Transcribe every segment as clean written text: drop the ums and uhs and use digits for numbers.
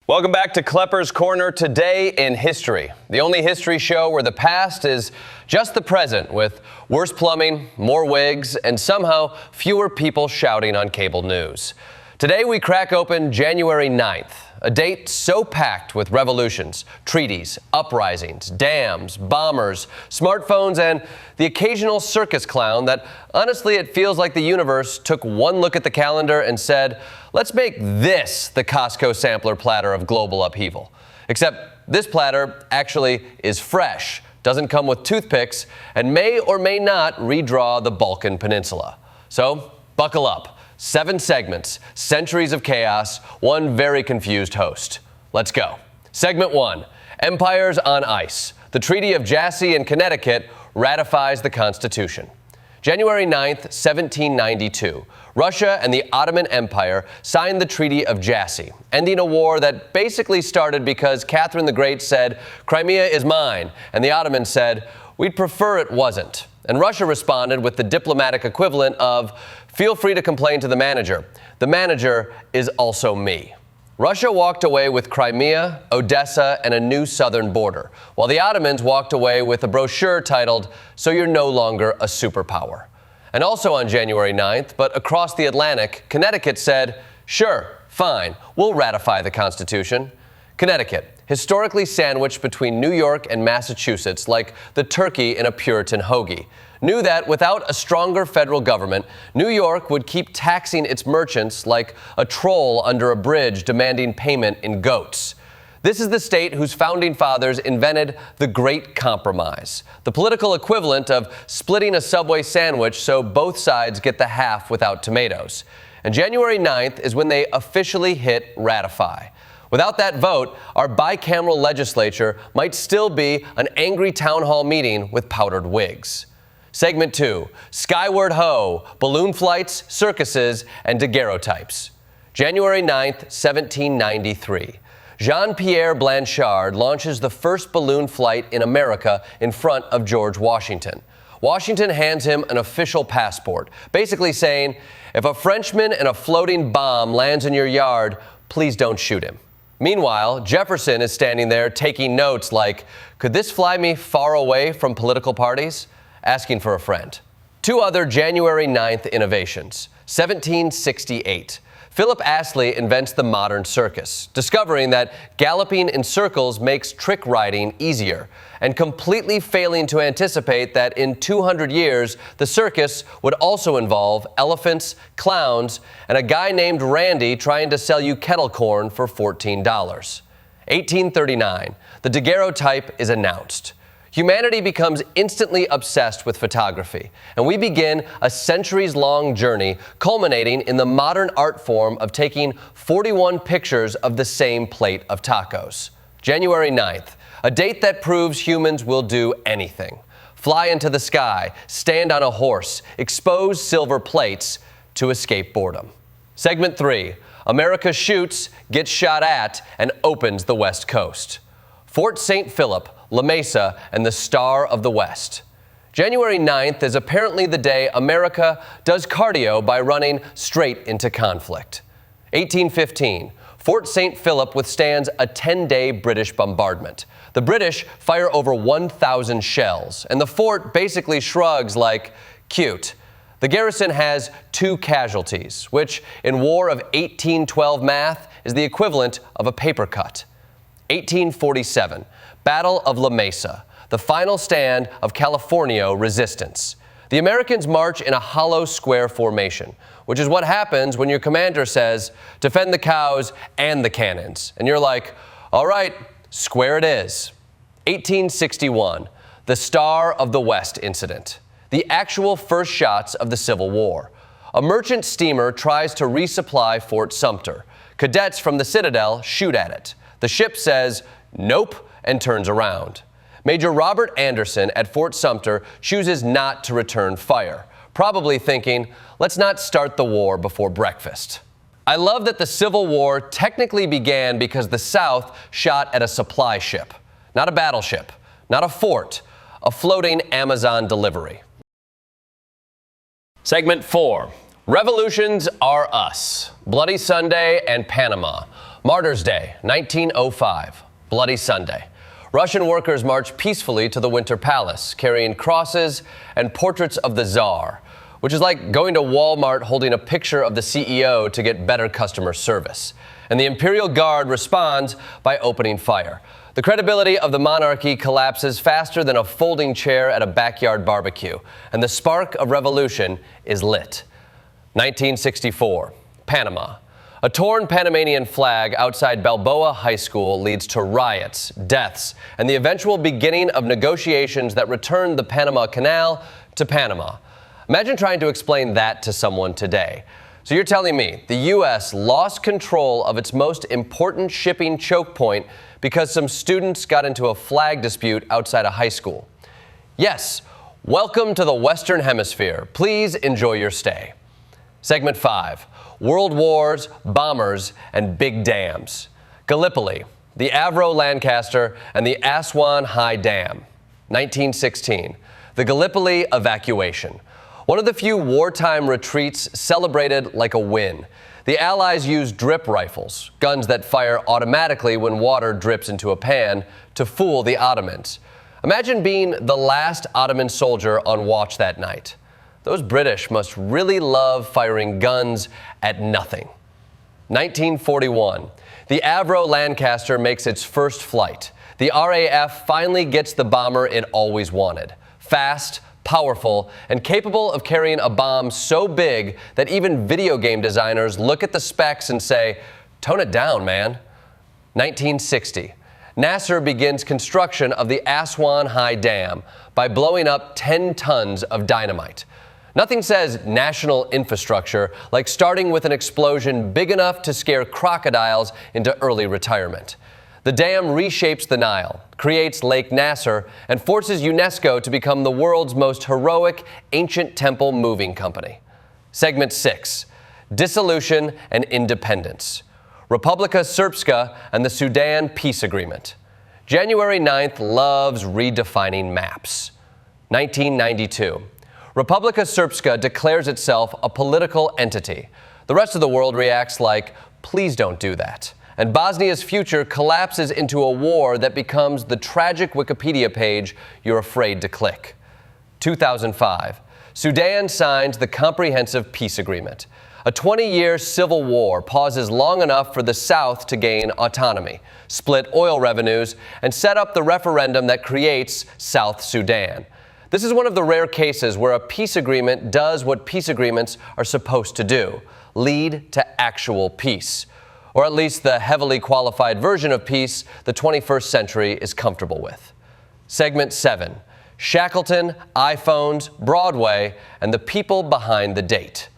Welcome back to Klepper's Corner. Today in history, the only history show where the past is just the present, with worse plumbing, more wigs, and somehow fewer people shouting on cable news. Today we crack open January 9th, a date so packed with revolutions, treaties, uprisings, dams, bombers, smartphones, and the occasional circus clown that honestly it feels like the universe took one look at the calendar and said, let's make this the Costco sampler platter of global upheaval. Except this platter actually is fresh, doesn't come with toothpicks, and may or may not redraw the Balkan Peninsula. So buckle up. 7 segments, centuries of chaos, one very confused host. Let's go. Segment 1, Empires on Ice. The Treaty of Jassy in Connecticut ratifies the Constitution. January 9th, 1792, Russia and the Ottoman Empire signed the Treaty of Jassy, ending a war that basically started because Catherine the Great said, "Crimea is mine," and the Ottomans said, "We'd prefer it wasn't." And Russia responded with the diplomatic equivalent of, "Feel free to complain to the manager. The manager is also me." Russia walked away with Crimea, Odessa, and a new southern border, while the Ottomans walked away with a brochure titled, "So You're No Longer a Superpower." And also on January 9th, but across the Atlantic, Connecticut said, "Sure, fine, we'll ratify the Constitution." Connecticut, historically sandwiched between New York and Massachusetts like the turkey in a Puritan hoagie, knew that without a stronger federal government, New York would keep taxing its merchants like a troll under a bridge demanding payment in goats. This is the state whose founding fathers invented the Great Compromise, the political equivalent of splitting a Subway sandwich so both sides get the half without tomatoes. And January 9th is when they officially hit ratify. Without that vote, our bicameral legislature might still be an angry town hall meeting with powdered wigs. Segment 2, Skyward Ho, balloon flights, circuses, and daguerreotypes. January 9th, 1793. Jean-Pierre Blanchard launches the first balloon flight in America in front of George Washington. Washington hands him an official passport, basically saying, if a Frenchman and a floating bomb lands in your yard, please don't shoot him. Meanwhile, Jefferson is standing there taking notes like, could this fly me far away from political parties? Asking for a friend. 2 other January 9th innovations. 1768. Philip Astley invents the modern circus, discovering that galloping in circles makes trick riding easier, and completely failing to anticipate that in 200 years, the circus would also involve elephants, clowns, and a guy named Randy trying to sell you kettle corn for $14. 1839. The daguerreotype is announced. Humanity becomes instantly obsessed with photography, and we begin a centuries-long journey culminating in the modern art form of taking 41 pictures of the same plate of tacos. January 9th, a date that proves humans will do anything. Fly into the sky, stand on a horse, expose silver plates to escape boredom. Segment 3, America shoots, gets shot at, and opens the West Coast. Fort St. Philip, La Mesa, and the Star of the West. January 9th is apparently the day America does cardio by running straight into conflict. 1815, Fort St. Philip withstands a 10-day British bombardment. The British fire over 1,000 shells, and the fort basically shrugs like, cute. The garrison has 2 casualties, which in War of 1812 math is the equivalent of a paper cut. 1847, Battle of La Mesa, the final stand of California resistance. The Americans march in a hollow square formation, which is what happens when your commander says, defend the cows and the cannons. And you're like, all right, square it is. 1861, the Star of the West incident, the actual first shots of the Civil War. A merchant steamer tries to resupply Fort Sumter. Cadets from the Citadel shoot at it. The ship says, nope, and turns around. Major Robert Anderson at Fort Sumter chooses not to return fire, probably thinking, let's not start the war before breakfast. I love that the Civil War technically began because the South shot at a supply ship, not a battleship, not a fort, a floating Amazon delivery. Segment 4, Revolutions Are Us, Bloody Sunday and Panama. Martyrs' Day, 1905, Bloody Sunday. Russian workers march peacefully to the Winter Palace, carrying crosses and portraits of the Tsar, which is like going to Walmart holding a picture of the CEO to get better customer service. And the Imperial Guard responds by opening fire. The credibility of the monarchy collapses faster than a folding chair at a backyard barbecue, and the spark of revolution is lit. 1964, Panama. A torn Panamanian flag outside Balboa High School leads to riots, deaths, and the eventual beginning of negotiations that returned the Panama Canal to Panama. Imagine trying to explain that to someone today. So you're telling me the U.S. lost control of its most important shipping choke point because some students got into a flag dispute outside a high school? Yes, welcome to the Western Hemisphere. Please enjoy your stay. Segment 5. World Wars, Bombers, and Big Dams. Gallipoli, the Avro Lancaster, and the Aswan High Dam. 1916. The Gallipoli Evacuation. One of the few wartime retreats celebrated like a win. The Allies used drip rifles, guns that fire automatically when water drips into a pan, to fool the Ottomans. Imagine being the last Ottoman soldier on watch that night. Those British must really love firing guns at nothing. 1941. The Avro Lancaster makes its first flight. The RAF finally gets the bomber it always wanted. Fast, powerful, and capable of carrying a bomb so big that even video game designers look at the specs and say, "Tone it down, man." 1960. NASA begins construction of the Aswan High Dam by blowing up 10 tons of dynamite. Nothing says national infrastructure like starting with an explosion big enough to scare crocodiles into early retirement. The dam reshapes the Nile, creates Lake Nasser, and forces UNESCO to become the world's most heroic ancient temple moving company. Segment 6. Dissolution and Independence. Republika Srpska and the Sudan Peace Agreement. January 9th loves redefining maps. 1992. Republika Srpska declares itself a political entity. The rest of the world reacts like, "Please don't do that." And Bosnia's future collapses into a war that becomes the tragic Wikipedia page you're afraid to click. 2005. Sudan signs the Comprehensive Peace Agreement. A 20-year civil war pauses long enough for the South to gain autonomy, split oil revenues, and set up the referendum that creates South Sudan. This is one of the rare cases where a peace agreement does what peace agreements are supposed to do: lead to actual peace. Or at least the heavily qualified version of peace the 21st century is comfortable with. Segment 7. Shackleton, iPhones, Broadway, and the people behind the date.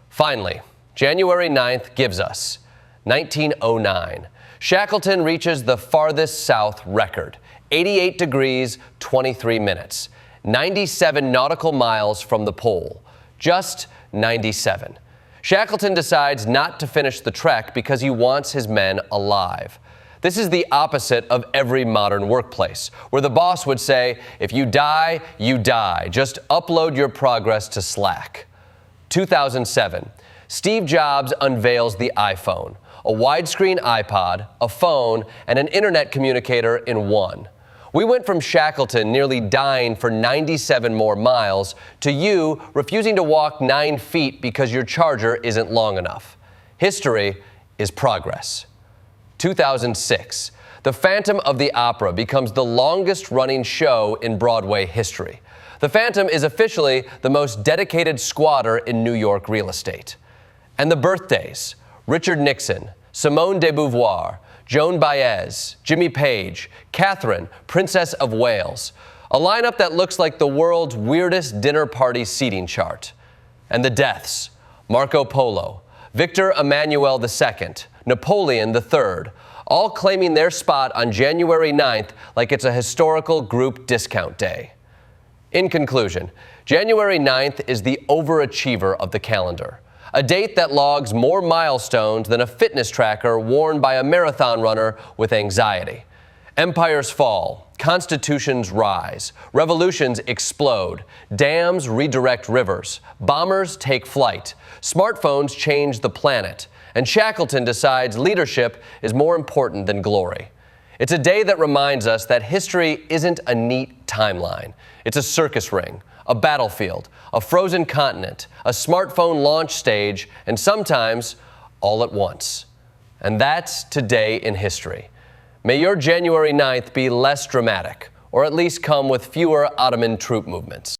Finally, January 9th gives us 1909. Shackleton reaches the farthest south record, 88 degrees, 23 minutes. 97 nautical miles from the pole. Just 97. Shackleton decides not to finish the trek because he wants his men alive. This is the opposite of every modern workplace, where the boss would say, "If you die, you die. Just upload your progress to Slack." 2007. Steve Jobs unveils the iPhone, a widescreen iPod, a phone, and an internet communicator in one. We went from Shackleton nearly dying for 97 more miles to you refusing to walk 9 feet because your charger isn't long enough. History is progress. 2006. The Phantom of the Opera becomes the longest-running show in Broadway history. The Phantom is officially the most dedicated squatter in New York real estate. And the birthdays: Richard Nixon, Simone de Beauvoir, Joan Baez, Jimmy Page, Catherine, Princess of Wales. A lineup that looks like the world's weirdest dinner party seating chart. And the deaths: Marco Polo, Victor Emmanuel II, Napoleon III, all claiming their spot on January 9th like it's a historical group discount day. In conclusion, January 9th is the overachiever of the calendar. A date that logs more milestones than a fitness tracker worn by a marathon runner with anxiety. Empires fall, constitutions rise, revolutions explode, dams redirect rivers, bombers take flight, smartphones change the planet, and Shackleton decides leadership is more important than glory. It's a day that reminds us that history isn't a neat timeline. It's a circus ring, a battlefield, a frozen continent, a smartphone launch stage, and sometimes all at once. And that's today in history. May your January 9th be less dramatic, or at least come with fewer Ottoman troop movements.